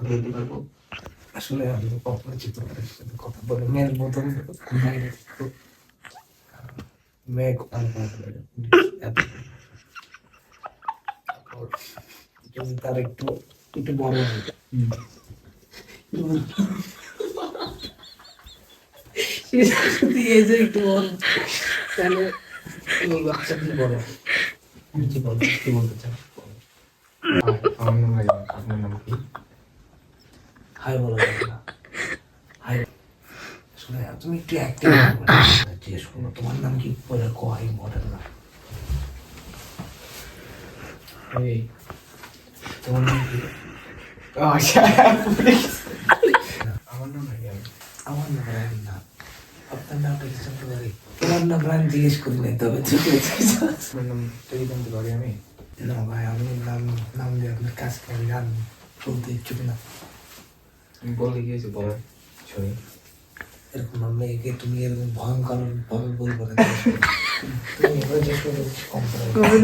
বলতে পারবো। আসলে আমি অপরিচিত কারোর সাথে কথা বলে মেয়ের মতন মেয়ে ভালো করে এত যদি তার একটু একটু বড় হয় যদি এই যে একটু বড় তাহলে বাচ্চা কি বড় কি বলতে কি বলতে চান? আমার নাম রাইয়া, আপনার নাম কি? হাই বলো না হাই। আসলে তুমি একটু অ্যাক্টিং জিজ্ঞেস করবো তোমার নাম কি বলে কয় মডেল না এই তোমার নাম কি? আচ্ছা, আমার নাম রাইয়া। আমার নাম রায়ন না, আপনার নামটা কি জানতে পারি? তোমার নাম রায়ন জিজ্ঞেস করি নাই, তবে আপনার নামটা কি জানতে পারি আমি? না ভাই, আমি নাম নাম দিয়ে আপনার কাজ করে গান বলতে ইচ্ছুক না। আমি বলে গিয়েছি বলার সরি। এরকম মেয়েকে তুমি এরকম ভয়ঙ্কর ভাবে বলবো না। তুমি এবার যে কম করে